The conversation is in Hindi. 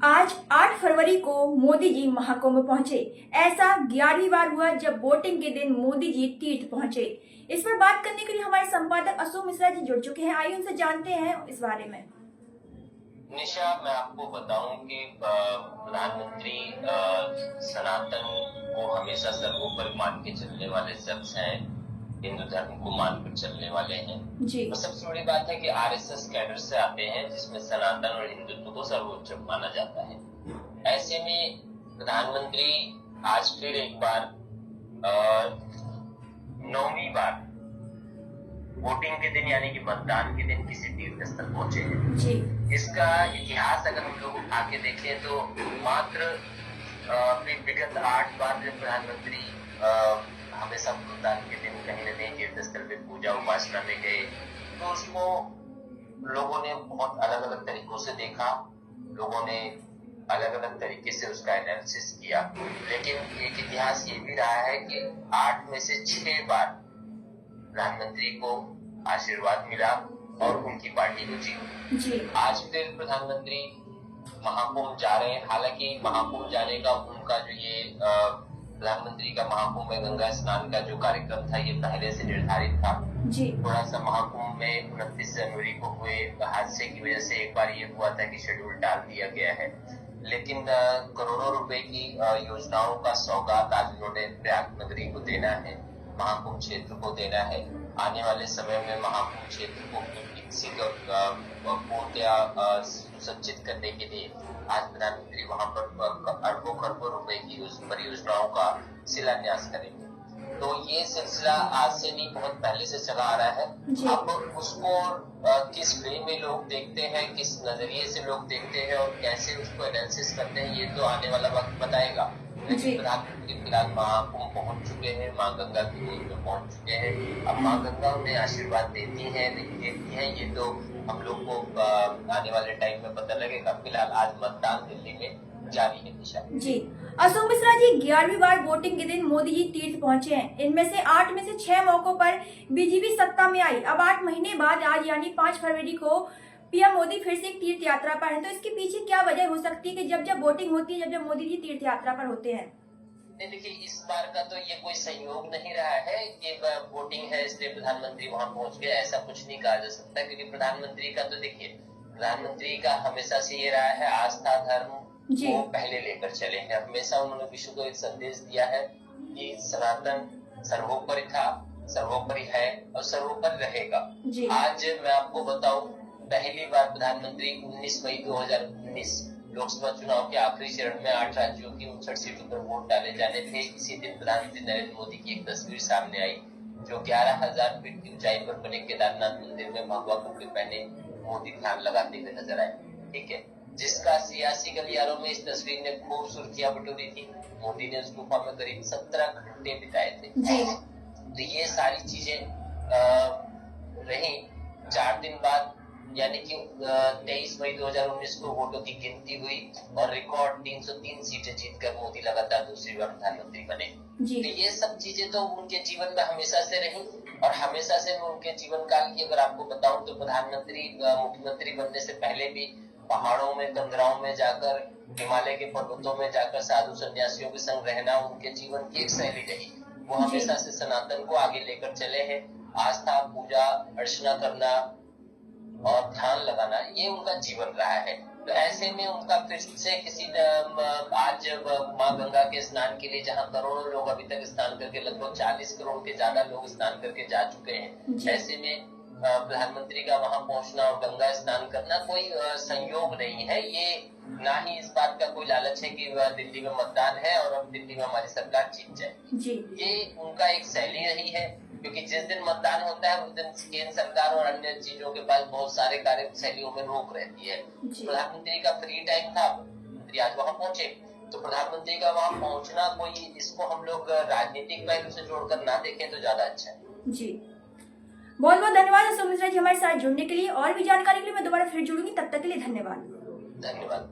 आज 8 फरवरी को मोदी जी महाकुंभ पहुंचे। ऐसा 11वीं बार हुआ जब वोटिंग के दिन मोदी जी तीर्थ पहुंचे। इस पर बात करने के लिए हमारे संपादक अशोक मिश्रा जी जुड़ चुके हैं। आइए उनसे जानते हैं इस बारे में। निशा, मैं आपको बताऊं कि प्रधानमंत्री सनातन को हमेशा सर्वोपरि मान के चलने वाले शख्स हैं, हिंदू धर्म को मानकर चलने वाले हैं जी। और सबसे बड़ी बात है कि आरएसएस कैडर से आते हैं, जिसमें सनातन और हिंदुत्व को सर्वोच्च माना जाता है। ऐसे में प्रधानमंत्री आज फिर एक बार 9वीं बार वोटिंग के दिन यानी कि मतदान के दिन किसी तीर्थ स्थल पहुंचे हैं जी। इसका इतिहास अगर हम लोग उठा के देखें तो मात्र विगत 8 बार जब प्रधानमंत्री हमेशा मतदान के दिन कहीं न कहीं तीर्थ स्थल पे पूजा उपासना में गए तो उसको लोगों ने बहुत अलग अलग तरीकों से देखा, लोगों ने अलग अलग तरीके से उसका एनालिसिस किया। लेकिन एक इतिहास ये भी रहा है कि 8 में से 6 बार प्रधानमंत्री को आशीर्वाद मिला और उनकी पार्टी को जीत। आज फिर प्रधानमंत्री महाकुंभ जा रहे हैं। हालांकि महाकुंभ जाने का उनका जो ये प्रधानमंत्री का महाकुंभ में गंगा स्नान का जो कार्यक्रम था ये पहले से निर्धारित था जी। थोड़ा सा महाकुंभ में 29 जनवरी को हुए हादसे की वजह से एक बार ये हुआ था कि शेड्यूल टाल दिया गया है। लेकिन करोड़ों रुपए की योजनाओं का सौगात आज उन्होंने प्रयाग नगरी को देना है, महाकुंभ क्षेत्र को देना है। आने वाले समय में महाकुंभ क्षेत्र को विकसित और पूर्णतया सुसज्जित करने के लिए आज प्रधानमंत्री वहां पर अरबों खरबों रुपए की परियोजनाओं का शिलान्यास करेंगे। तो ये सिलसिला आज से नहीं, बहुत पहले से चला आ रहा है। अब उसको किस वे में लोग देखते हैं, किस नजरिए से लोग देखते हैं और कैसे उसको एनालिसिस करते हैं, ये तो आने वाला वक्त बताएगा। लेकिन प्रधानमंत्री फिलहाल महाकुंभ पहुंच चुके हैं, माँ गंगा की गोद में पहुंच चुके हैं। अब माँ गंगा उन्हें आशीर्वाद देती है नहीं देती है ये तो हम लोग को आने वाले टाइम में पता लगेगा। फिलहाल आज मतदान दिल्ली में जारी है। दिशा जी। अशोक मिश्रा जी, 11वीं बार वोटिंग के दिन मोदी जी तीर्थ पहुंचे हैं। इनमें से 8 में से 6 मौकों पर बीजेपी सत्ता में आई। अब 8 महीने बाद आज यानी 5 फरवरी को पीएम मोदी फिर से एक तीर्थ यात्रा पर हैं। तो इसके पीछे क्या वजह हो सकती है कि जब जब वोटिंग होती है, जब मोदी जी तीर्थ यात्रा पर होते हैं? देखिए, इस बार का तो ये कोई संयोग नहीं रहा है कि वोटिंग है इसलिए प्रधानमंत्री वहां पहुंच गए, ऐसा कुछ नहीं कहा जा सकता। क्योंकि प्रधानमंत्री का तो देखिए, प्रधानमंत्री का हमेशा से ये रहा है आस्था धर्म को पहले लेकर चले हैं। हमेशा उन्होंने विश्व को एक संदेश दिया है कि सनातन सर्वोपरि था, सर्वोपरि है और सर्वोपरि रहेगा। आज मैं आपको बताऊं, पहली बार प्रधानमंत्री 19 मई 2019 लोकसभा चुनाव के आखिरी चरण में 8 राज्यों की 59 सीटों पर वोट डाले जाने थे। इसी दिन प्रधानमंत्री नरेंद्र मोदी की एक तस्वीर सामने आई जो 11,000 फीट की ऊंचाई पर बने केदारनाथ मंदिर में भगवा कपड़े पहने मोदी ध्यान लगाते हुए नजर आए। ठीक है, जिसका सियासी गलियारों में इस तस्वीर ने खूब सुर्खियां बटोरी थी। मोदी ने उस गुफा में करीब 17 घंटे बिताए थे। तो ये सारी चीजें रही। 4 दिन बाद यानी कि 23 मई 2019 को वोटों की गिनती हुई और रिकॉर्ड 303 सीटें जीतकर मोदी लगातार दूसरी बार प्रधानमंत्री बने। तो ये सब चीजें तो उनके जीवन में हमेशा से रही और हमेशा से उनके जीवन काल की अगर आपको बताऊं तो प्रधानमंत्री मुख्यमंत्री बनने से पहले भी पहाड़ों में, कंदराओं में जाकर, हिमालय के पर्वतों में जाकर साधु सन्यासियों के संग रहना उनके जीवन की एक शैली रही। वो हमेशा से सनातन को आगे लेकर चले हैं। आस्था, पूजा अर्चना करना और ध्यान लगाना ये उनका जीवन रहा है। तो ऐसे में उनका फिर से किसी आज माँ गंगा के स्नान के लिए जहाँ करोड़ों लोग अभी तक स्नान करके, लगभग 40 करोड़ के ज्यादा लोग स्नान करके जा चुके हैं, ऐसे में प्रधानमंत्री का वहां पहुंचना और गंगा स्नान करना कोई संयोग नहीं है। ये ना ही इस बात का कोई लालच है कि दिल्ली में मतदान है और अब दिल्ली में हमारी सरकार जीत जाए। ये उनका एक शैली रही है। क्योंकि जिस दिन मतदान होता है उस दिन केंद्र सरकार और अन्य चीजों के पास बहुत सारे कार्य शैलियों में रोक रहती है। प्रधानमंत्री का फ्री टाइम था, प्रधानमंत्री आज वहां पहुंचे। तो प्रधानमंत्री का वहां पहुंचना कोई, इसको हम लोग राजनीतिक पहलू से जोड़कर ना देखें तो ज्यादा अच्छा है। जी, बहुत बहुत धन्यवाद अशोक मिश्रा जी हमारे साथ जुड़ने के लिए। और भी जानकारी के लिए मैं दोबारा फिर जुड़ूंगी, तब तक के लिए धन्यवाद।